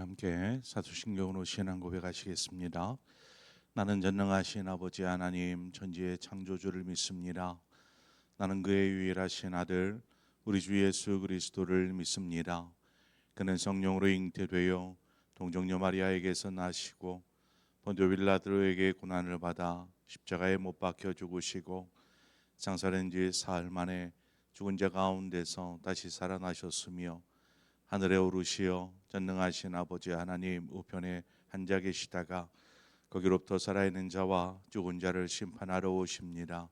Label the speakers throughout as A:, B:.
A: 함께 사도신경으로 신앙 고백하시겠습니다. 나는 전능하신 아버지 하나님 천지의 창조주를 믿습니다. 나는 그의 유일하신 아들 우리 주 예수 그리스도를 믿습니다. 그는 성령으로 잉태되어 동정녀 마리아에게서 나시고 본디오 빌라도에게 고난을 받아 십자가에 못 박혀 죽으시고 장사된 지 사흘 만에 죽은 자 가운데서 다시 살아나셨으며 하늘에 오르시어 전능하신 아버지 하나님 우편에 앉아 계시다가 거기로부터 살아있는 자와 죽은 자를 심판하러 오십니다.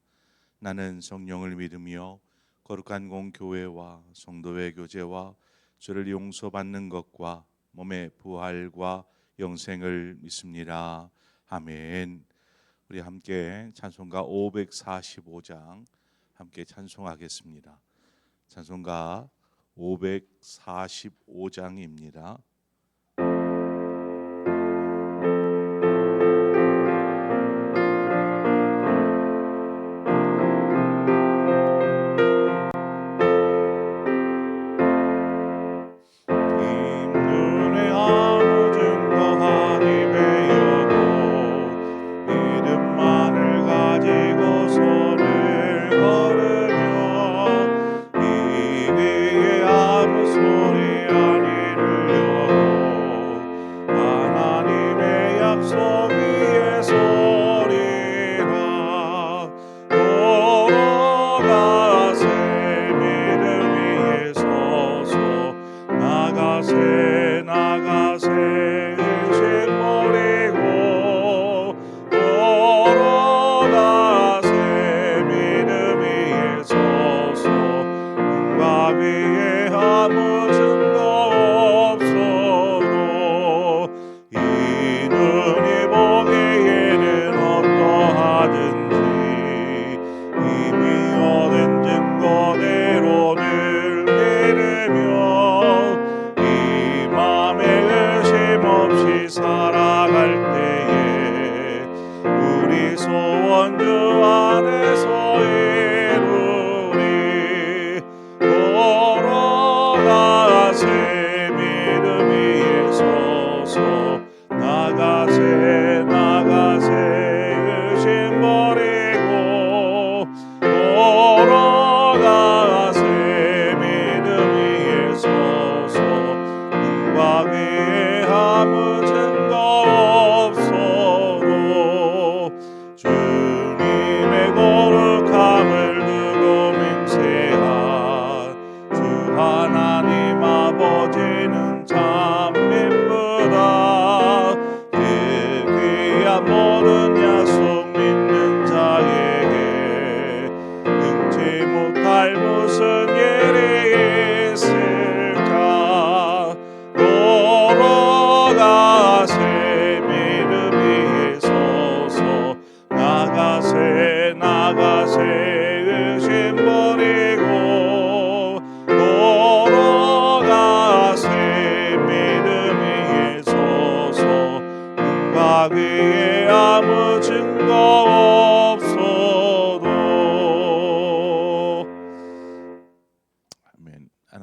A: 나는 성령을 믿으며 거룩한 공교회와 성도의 교제와 죄를 용서받는 것과 몸의 부활과 영생을 믿습니다. 아멘. 우리 함께 찬송가 545장 함께 찬송하겠습니다. 찬송가 545장입니다.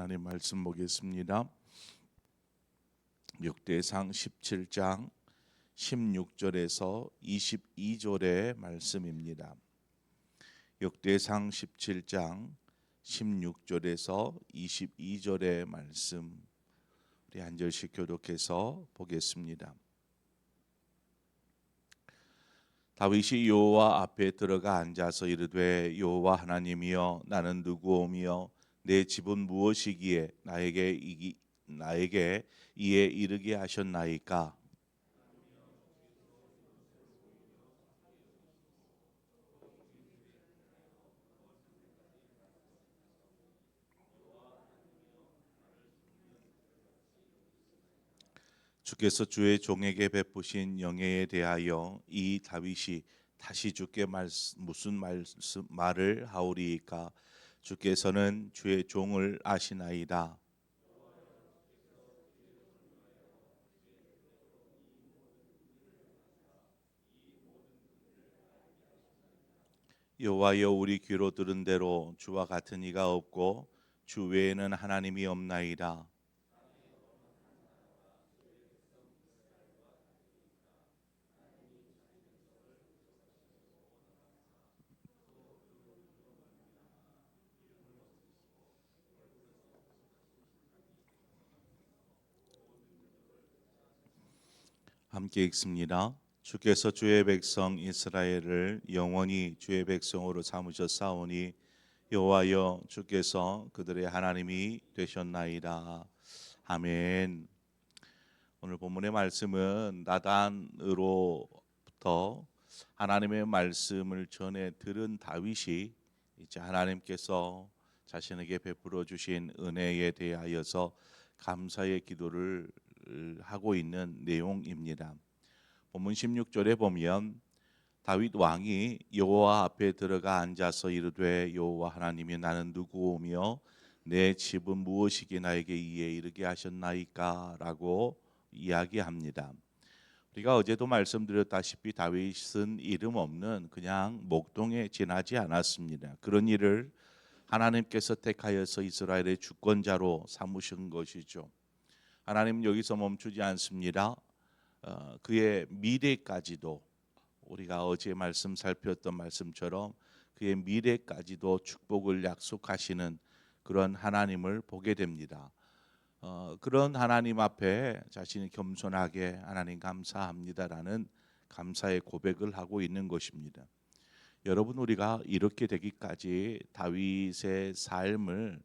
A: 하나님 말씀 보겠습니다. 역대상 17장 16절에서 22절의 말씀입니다. 역대상 17장 16절에서 22절의 말씀 우리 한 절씩 교독해서 보겠습니다. 다윗이 여호와 앞에 들어가 앉아서 이르되 여호와 하나님이여 나는 누구오며 내 집은 무엇이기에 나에게 이에 이르게 하셨나이까? 주께서 주의 종에게 베푸신 영예에 대하여 이 다윗이 다시 주께 무슨 말을 하오리이까? 주께서는 주의 종을 아시나이다. 여호와여 우리 귀로 들은 대로 주와 같은 이가 없고 주 외에는 하나님이 없나이다. 함께 읽습니다. 주께서 주의 백성 이스라엘을 영원히 주의 백성으로 삼으셨사오니 여호와여 주께서 그들의 하나님이 되셨나이다. 아멘. 오늘 본문의 말씀은 나단으로부터 하나님의 말씀을 전해 들은 다윗이 이제 하나님께서 자신에게 베풀어 주신 은혜에 대하여서 감사의 기도를 하고 있는 내용입니다. 본문 16절에 보면 다윗 왕이 여호와 앞에 들어가 앉아서 이르되 여호와 하나님이 나는 누구오며 내 집은 무엇이기에 나에게 이에 이르게 하셨나이까라고 이야기합니다. 우리가 어제도 말씀드렸다시피 다윗은 이름 없는 그냥 목동에 지나지 않았습니다. 그런 일을 하나님께서 택하여서 이스라엘의 주권자로 삼으신 것이죠. 하나님 여기서 멈추지 않습니다. 그의 미래까지도 우리가 어제 말씀 살폈던 말씀처럼 그의 미래까지도 축복을 약속하시는 그런 하나님을 보게 됩니다. 그런 하나님 앞에 자신이 겸손하게 하나님 감사합니다라는 감사의 고백을 하고 있는 것입니다. 여러분 우리가 이렇게 되기까지 다윗의 삶을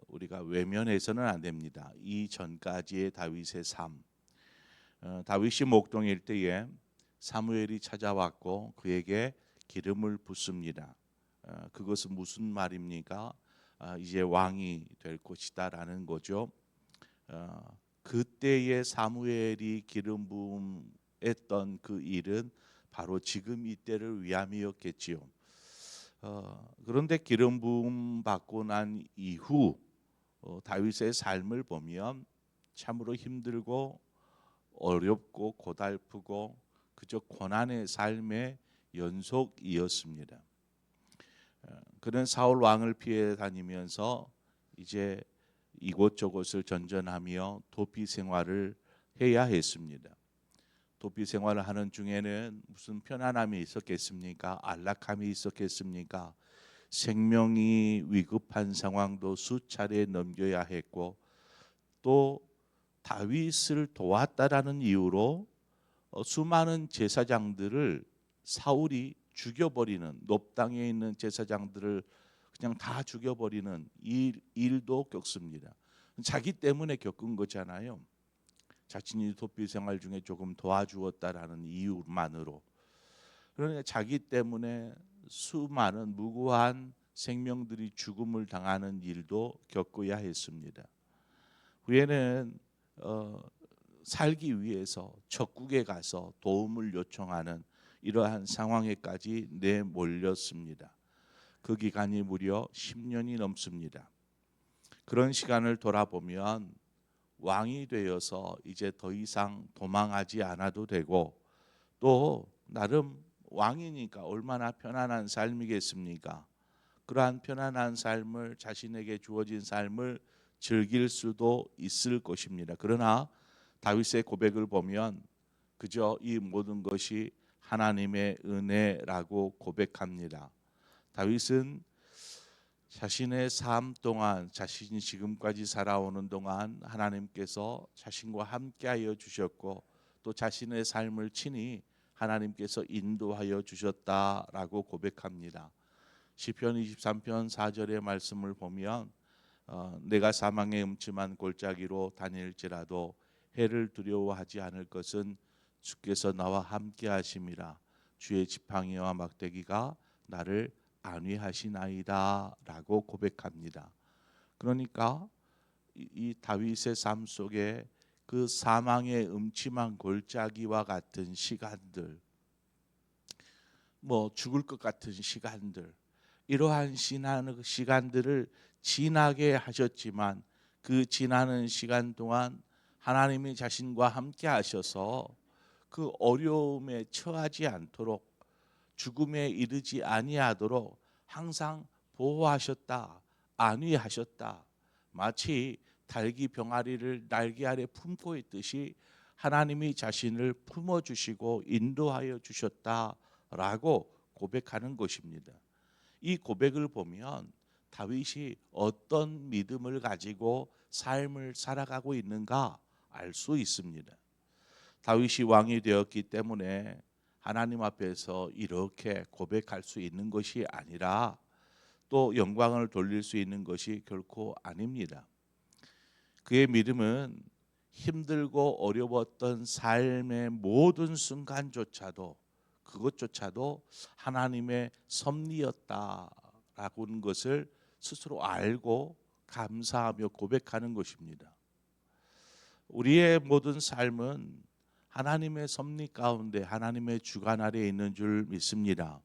A: 우리가 외면해서는 안 됩니다. 이 전까지의 다윗의 삶, 다윗이 목동일 때에 사무엘이 찾아왔고 그에게 기름을 붓습니다. 그것은 무슨 말입니까? 이제 왕이 될 것이다라는 거죠. 그때의 사무엘이 기름 부음했던 그 일은 바로 지금 이때를 위함이었겠지요. 그런데 기름 부음 받고 난 이후 다윗의 삶을 보면 참으로 힘들고 어렵고 고달프고 그저 고난의 삶의 연속이었습니다. 그는 사울 왕을 피해 다니면서 이제 이곳저곳을 전전하며 도피 생활을 해야 했습니다. 도피 생활을 하는 중에는 무슨 편안함이 있었겠습니까? 안락함이 있었겠습니까? 생명이 위급한 상황도 수차례 넘겨야 했고 또 다윗을 도왔다라는 이유로 수많은 제사장들을 사울이 죽여버리는, 높당에 있는 제사장들을 그냥 다 죽여버리는 일도 겪습니다. 자기 때문에 겪은 거잖아요. 자신이 도피 생활 중에 조금 도와주었다라는 이유만으로. 그러니까 자기 때문에 수많은 무고한 생명들이 죽음을 당하는 일도 겪어야 했습니다. 후에는 살기 위해서 적국에 가서 도움을 요청하는 이러한 상황에까지 내몰렸습니다. 그 기간이 무려 10년이 넘습니다. 그런 시간을 돌아보면 왕이 되어서 이제 더 이상 도망하지 않아도 되고 또 나름 왕이니까 얼마나 편안한 삶이겠습니까? 그러한 편안한 삶을 자신에게 주어진 삶을 즐길 수도 있을 것입니다. 그러나 다윗의 고백을 보면 그저 이 모든 것이 하나님의 은혜라고 고백합니다. 다윗은 자신의 삶 동안 자신이 지금까지 살아오는 동안 하나님께서 자신과 함께하여 주셨고 또 자신의 삶을 친히 하나님께서 인도하여 주셨다라고 고백합니다. 시편 23편 4절의 말씀을 보면 내가 사망의 음침한 골짜기로 다닐지라도 해를 두려워하지 않을 것은 주께서 나와 함께 하심이라 주의 지팡이와 막대기가 나를 안위하시나이다 라고 고백합니다. 그러니까 이 다윗의 삶 속에 그 사망의 음침한 골짜기와 같은 시간들, 뭐 죽을 것 같은 시간들, 이러한 시간들을 지나게 하셨지만 그 지나는 시간 동안 하나님이 자신과 함께 하셔서 그 어려움에 처하지 않도록 죽음에 이르지 아니하도록 항상 보호하셨다, 안위하셨다. 마치 닭이 병아리를 날개 아래 품고 있듯이 하나님이 자신을 품어주시고 인도하여 주셨다라고 고백하는 것입니다. 이 고백을 보면 다윗이 어떤 믿음을 가지고 삶을 살아가고 있는가 알 수 있습니다. 다윗이 왕이 되었기 때문에 하나님 앞에서 이렇게 고백할 수 있는 것이 아니라 또 영광을 돌릴 수 있는 것이 결코 아닙니다. 그의 믿음은 힘들고 어려웠던 삶의 모든 순간조차도 그것조차도 하나님의 섭리였다라고 하는 것을 스스로 알고 감사하며 고백하는 것입니다. 우리의 모든 삶은 하나님의 섭리 가운데 하나님의 주관 아래에 있는 줄 믿습니다.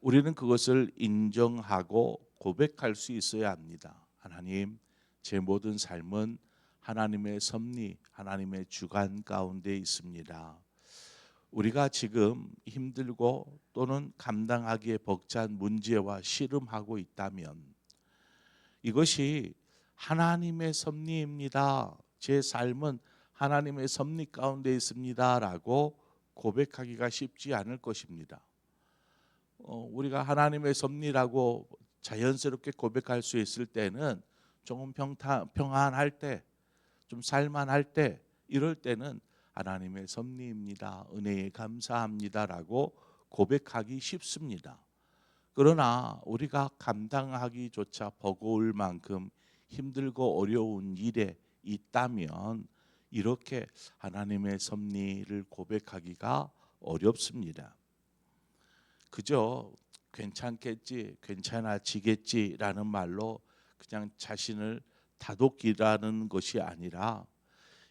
A: 우리는 그것을 인정하고 고백할 수 있어야 합니다. 하나님, 제 모든 삶은 하나님의 섭리, 하나님의 주관 가운데 있습니다. 우리가 지금 힘들고 또는 감당하기에 벅찬 문제와 씨름하고 있다면 이것이 하나님의 섭리입니다. 제 삶은 하나님의 섭리 가운데 있습니다라고 고백하기가 쉽지 않을 것입니다. 우리가 하나님의 섭리라고 자연스럽게 고백할 수 있을 때는 조금 평안할 때, 좀 살만할 때, 이럴 때는 하나님의 섭리입니다. 은혜에 감사합니다라고 고백하기 쉽습니다. 그러나 우리가 감당하기조차 버거울 만큼 힘들고 어려운 일에 있다면 이렇게 하나님의 섭리를 고백하기가 어렵습니다. 그저 괜찮겠지, 괜찮아지겠지라는 말로 그냥 자신을 다독이라는 것이 아니라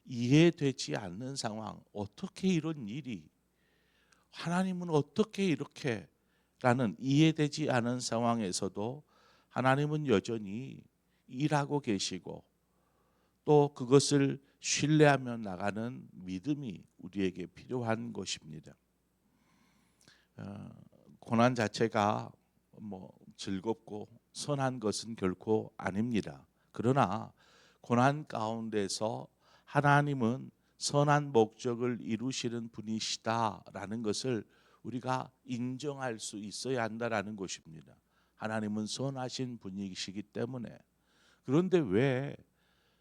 A: 이해되지 않는 상황, 어떻게 이런 일이, 하나님은 어떻게 이렇게 라는 이해되지 않은 상황에서도 하나님은 여전히 일하고 계시고 또 그것을 신뢰하며 나가는 믿음이 우리에게 필요한 것입니다. 고난 자체가 즐겁고 선한 것은 결코 아닙니다. 그러나 고난 가운데서 하나님은 선한 목적을 이루시는 분이시다라는 것을 우리가 인정할 수 있어야 한다라는 것입니다. 하나님은 선하신 분이시기 때문에. 그런데 왜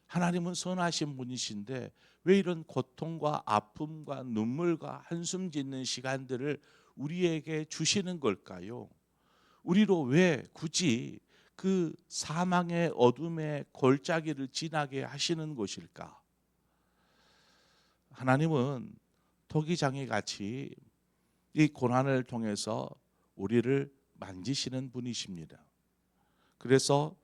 A: 하나님은 선하신 분이신데 왜 이런 고통과 아픔과 눈물과 한숨 짓는 시간들을 우리에게 주시는 걸까요? 우리로 왜 굳이 그 사망의 어둠의 골짜기를 지나게 하시는 것일까? 하나님은 토기장이 같이 이 고난을 통해서 우리를 만지시는 분이십니다. 그래서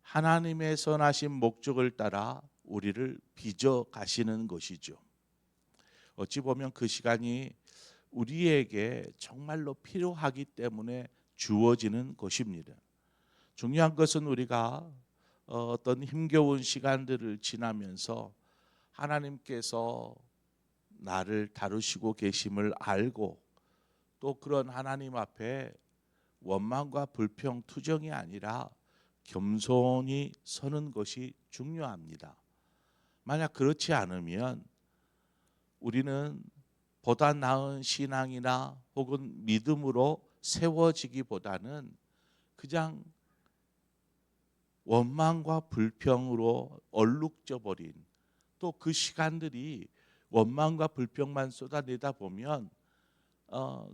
A: 하나님의 선하신 목적을 따라 우리를 빚어 가시는 것이죠. 어찌 보면 그 시간이 우리에게 정말로 필요하기 때문에 주어지는 것입니다. 중요한 것은 우리가 어떤 힘겨운 시간들을 지나면서 하나님께서 나를 다루시고 계심을 알고 또 그런 하나님 앞에 원망과 불평, 투정이 아니라 겸손히 서는 것이 중요합니다. 만약 그렇지 않으면 우리는 보다 나은 신앙이나 혹은 믿음으로 세워지기보다는 그냥 원망과 불평으로 얼룩져 버린 또 그 시간들이 원망과 불평만 쏟아내다 보면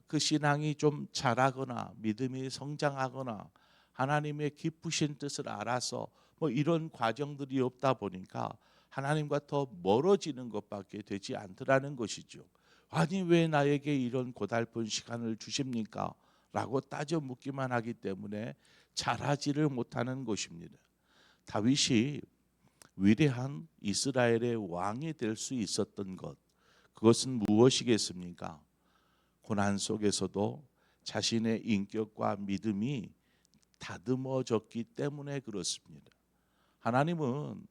A: 그 신앙이 좀 자라거나 믿음이 성장하거나 하나님의 기쁘신 뜻을 알아서 이런 과정들이 없다 보니까 하나님과 더 멀어지는 것밖에 되지 않더라는 것이죠. 아니 왜 나에게 이런 고달픈 시간을 주십니까? 라고 따져 묻기만 하기 때문에 자라지를 못하는 것입니다. 다윗이 위대한 이스라엘의 왕이 될 수 있었던 것, 그것은 무엇이겠습니까? 고난 속에서도 자신의 인격과 믿음이 다듬어졌기 때문에 그렇습니다. 하나님은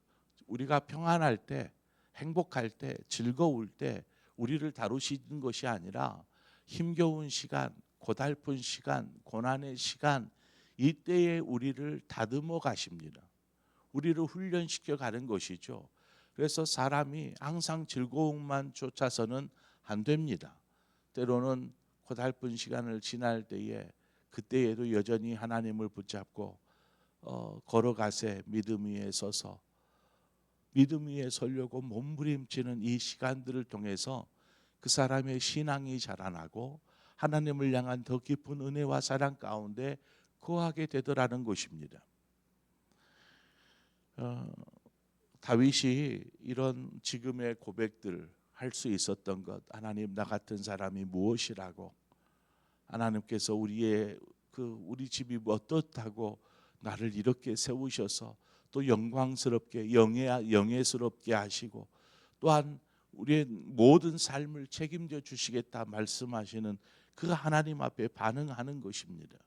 A: 우리가 평안할 때, 행복할 때, 즐거울 때 우리를 다루시는 것이 아니라 힘겨운 시간, 고달픈 시간, 고난의 시간, 이때에 우리를 다듬어 가십니다. 우리를 훈련시켜 가는 것이죠. 그래서 사람이 항상 즐거움만 쫓아서는 안 됩니다. 때로는 고달픈 시간을 지날 때에 그때에도 여전히 하나님을 붙잡고 걸어가세 믿음 위에 서서 믿음 위에 서려고 몸부림치는 이 시간들을 통해서
B: 그 사람의 신앙이 자라나고 하나님을 향한 더 깊은 은혜와 사랑 가운데 거하게 되더라는 것입니다. 다윗이 이런 지금의 고백들 할 수 있었던 것, 하나님 나 같은 사람이 무엇이라고, 하나님께서 우리 집이 어떻다고 나를 이렇게 세우셔서 또 영광스럽게 영예스럽게 하시고 또한 우리의 모든 삶을 책임져 주시겠다 말씀하시는 그 하나님 앞에 반응하는 것입니다.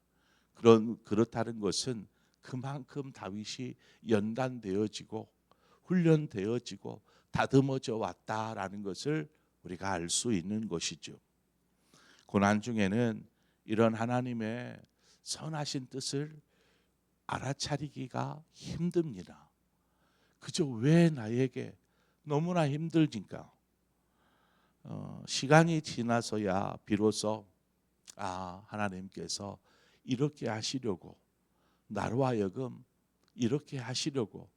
B: 그렇다는 것은 그만큼 다윗이 연단되어지고 훈련되어지고 다듬어져 왔다라는 것을 우리가 알 수 있는 것이죠. 고난 중에는 이런 하나님의 선하신 뜻을 알아차리기가 힘듭니다. 그저 왜 나에게 너무나 힘들니까 시간이 지나서야 비로소 하나님께서 이렇게 하시려고, 나로 하여금 이렇게 하시려고,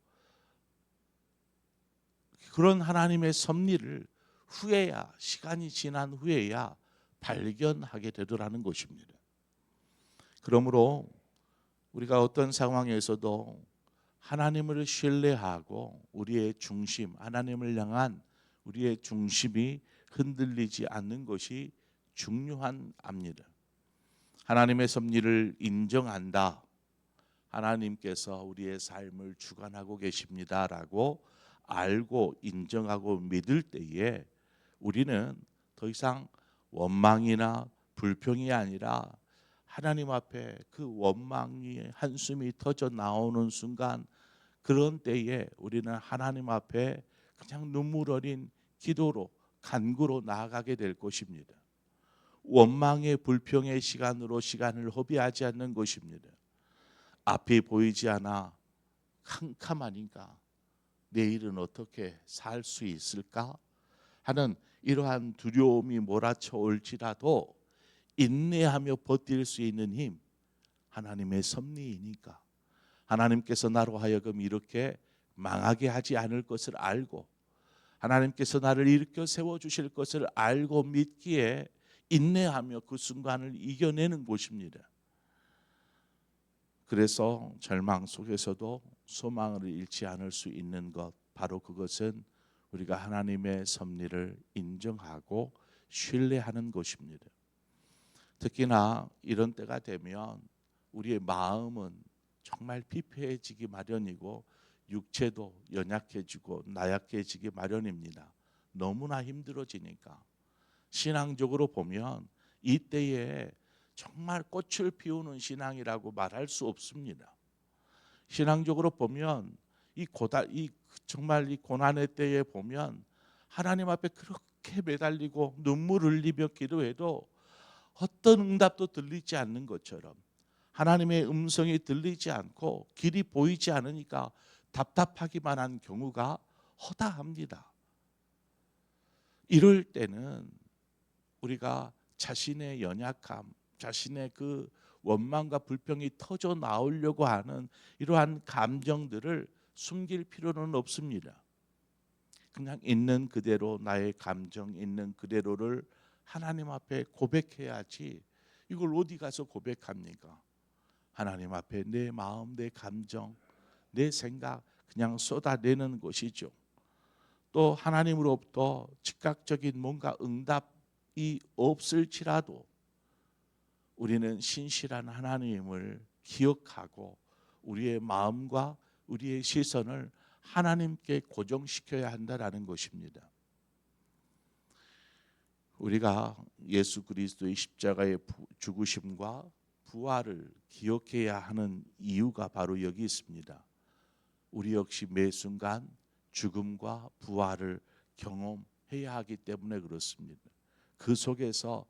B: 그런 하나님의 섭리를 후에야, 시간이 지난 후에야 발견하게 되더라는 것입니다. 그러므로 우리가 어떤 상황에서도 하나님을 신뢰하고 우리의 중심, 하나님을 향한 우리의 중심이 흔들리지 않는 것이 중요한 압니다. 하나님의 섭리를 인정한다. 하나님께서 우리의 삶을 주관하고 계십니다라고 알고 인정하고 믿을 때에 우리는 더 이상 원망이나 불평이 아니라 하나님 앞에 그 원망이 한숨이 터져 나오는 순간, 그런 때에 우리는 하나님 앞에 그냥 눈물 어린 기도로 간구로 나아가게 될 것입니다. 원망의 불평의 시간으로 시간을 허비하지 않는 것입니다. 앞이 보이지 않아 캄캄하니까 내일은 어떻게 살 수 있을까 하는 이러한 두려움이 몰아쳐 올지라도 인내하며 버틸 수 있는 힘, 하나님의 섭리이니까 하나님께서 나로 하여금 이렇게 망하게 하지 않을 것을 알고 하나님께서 나를 일으켜 세워주실 것을 알고 믿기에 인내하며 그 순간을 이겨내는 것입니다. 그래서 절망 속에서도 소망을 잃지 않을 수 있는 것, 바로 그것은 우리가 하나님의 섭리를 인정하고 신뢰하는 것입니다. 특히나 이런 때가 되면 우리의 마음은 정말 피폐해지기 마련이고 육체도 연약해지고 나약해지기 마련입니다. 너무나 힘들어지니까. 신앙적으로 보면 이때에 정말 꽃을 피우는 신앙이라고 말할 수 없습니다. 신앙적으로 보면 정말 이 고난의 때에 보면 하나님 앞에 그렇게 매달리고 눈물 흘리며 기도해도 어떤 응답도 들리지 않는 것처럼, 하나님의 음성이 들리지 않고 길이 보이지 않으니까 답답하기만 한 경우가 허다합니다. 이럴 때는 우리가 자신의 연약함, 자신의 그 원망과 불평이 터져 나오려고 하는 이러한 감정들을 숨길 필요는 없습니다. 그냥 있는 그대로, 나의 감정 있는 그대로를 하나님 앞에 고백해야지 이걸 어디 가서 고백합니까? 하나님 앞에 내 마음, 내 감정, 내 생각 그냥 쏟아내는 것이죠. 또 하나님으로부터 즉각적인 뭔가 응답이 없을지라도 우리는 신실한 하나님을 기억하고 우리의 마음과 우리의 시선을 하나님께 고정시켜야 한다라는 것입니다. 우리가 예수 그리스도의 십자가의 죽으심과 부활을 기억해야 하는 이유가 바로 여기 있습니다. 우리 역시 매 순간 죽음과 부활을 경험해야 하기 때문에 그렇습니다. 그 속에서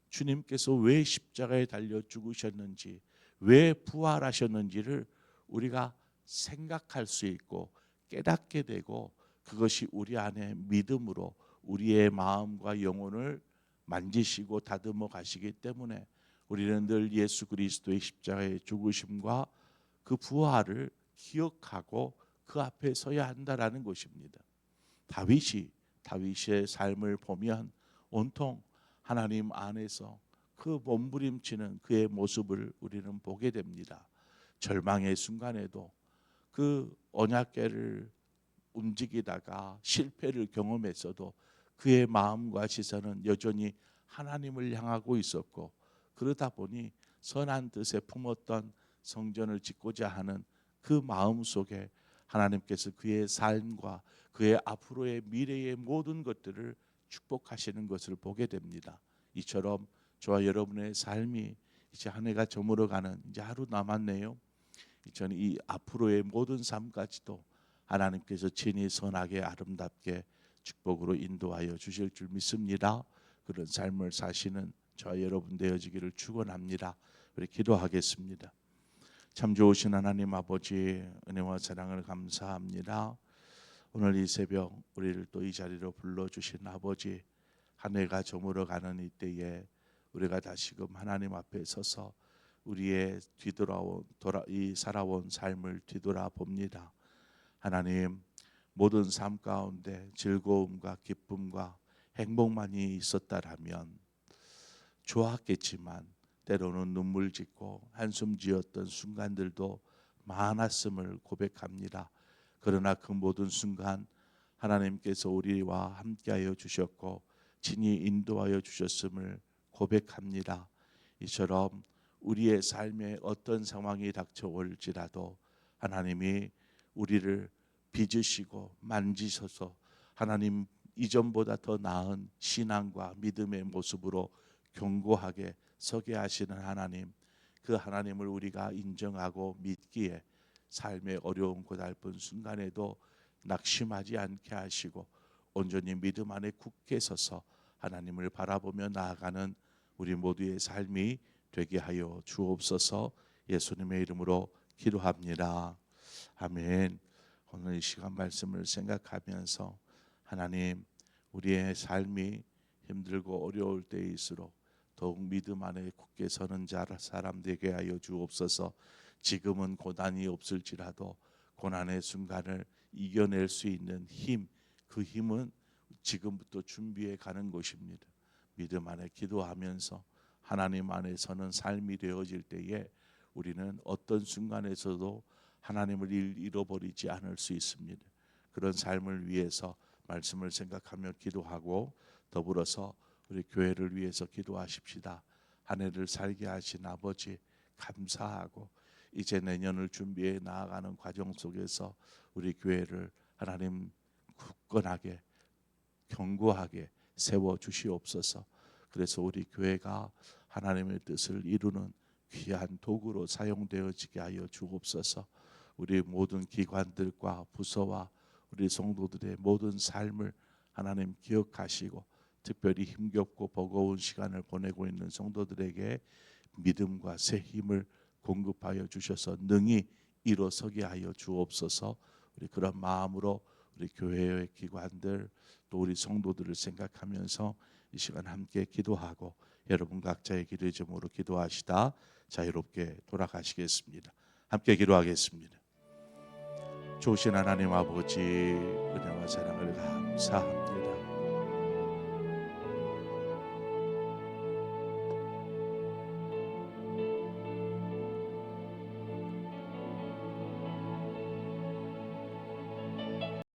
B: 주님께서 왜 십자가에 달려 죽으셨는지, 왜 부활하셨는지를 우리가 생각할 수 있고 깨닫게 되고, 그것이 우리 안에 믿음으로 우리의 마음과 영혼을 만지시고 다듬어 가시기 때문에 우리는 늘 예수 그리스도의 십자가의 죽으심과 그 부활을 기억하고 그 앞에 서야 한다라는 것입니다. 다윗의 삶을 보면 온통 하나님 안에서 그 몸부림치는 그의 모습을 우리는 보게 됩니다. 절망의 순간에도 그 언약궤를 움직이다가 실패를 경험했어도 그의 마음과 시선은 여전히 하나님을 향하고 있었고, 그러다 보니 선한 뜻에 품었던 성전을 짓고자 하는 그 마음 속에 하나님께서 그의 삶과 그의 앞으로의 미래의 모든 것들을 축복하시는 것을 보게 됩니다. 이처럼 저와 여러분의 삶이 이제 한 해가 저물어가는 이제 하루 남았네요. 저는 이 앞으로의 모든 삶까지도 하나님께서 친히 선하게 아름답게 축복으로 인도하여 주실 줄 믿습니다. 그런 삶을 사시는 저와 여러분 되어지기를 축원합니다. 우리 기도하겠습니다. 참 좋으신 하나님 아버지, 은혜와 사랑을 감사합니다. 오늘 이 새벽 우리를 또 이 자리로 불러주신 아버지, 한 해가 저물어가는 이때에 우리가 다시금 하나님 앞에 서서 우리의 살아온 삶을 뒤돌아봅니다. 하나님, 모든 삶 가운데 즐거움과 기쁨과 행복만이 있었다라면 좋았겠지만 때로는 눈물 짓고 한숨 지었던 순간들도 많았음을 고백합니다. 그러나 그 모든 순간 하나님께서 우리와 함께하여 주셨고 친히 인도하여 주셨음을 고백합니다. 이처럼 우리의 삶에 어떤 상황이 닥쳐올지라도 하나님이 우리를 빚으시고 만지셔서 하나님 이전보다 더 나은 신앙과 믿음의 모습으로 견고하게 서게 하시는 하나님, 그 하나님을 우리가 인정하고 믿기에 삶의 어려운 고달픈 순간에도 낙심하지 않게 하시고 온전히 믿음 안에 굳게 서서 하나님을 바라보며 나아가는 우리 모두의 삶이 되게 하여 주옵소서. 예수님의 이름으로 기도합니다. 아멘. 오늘 이 시간 말씀을 생각하면서 하나님, 우리의 삶이 힘들고 어려울 때일수록 더욱 믿음 안에 굳게 서는 사람 되게 하여 주옵소서. 지금은 고난이 없을지라도 고난의 순간을 이겨낼 수 있는 힘, 그 힘은 지금부터 준비해 가는 것입니다. 믿음 안에 기도하면서 하나님 안에 서는 삶이 되어질 때에 우리는 어떤 순간에서도 하나님을 잃어버리지 않을 수 있습니다. 그런 삶을 위해서 말씀을 생각하며 기도하고 더불어서 우리 교회를 위해서 기도하십시다. 한 해를 살게 하신 아버지 감사하고 이제 내년을 준비해 나아가는 과정 속에서 우리 교회를 하나님 굳건하게 견고하게 세워 주시옵소서. 그래서 우리 교회가 하나님의 뜻을 이루는 귀한 도구로 사용되어지게 하여 주옵소서. 우리 모든 기관들과 부서와 우리 성도들의 모든 삶을 하나님 기억하시고 특별히 힘겹고 버거운 시간을 보내고 있는 성도들에게 믿음과 새 힘을 공급하여 주셔서 능히 일어서게 하여 주옵소서. 우리 그런 마음으로 우리 교회의 기관들 또 우리 성도들을 생각하면서 이 시간 함께 기도하고 여러분 각자의 기도의 제목으로 기도하시다 자유롭게 돌아가시겠습니다. 함께 기도하겠습니다. 좋으신 하나님 아버지, 은혜와 사랑을 감사합니다.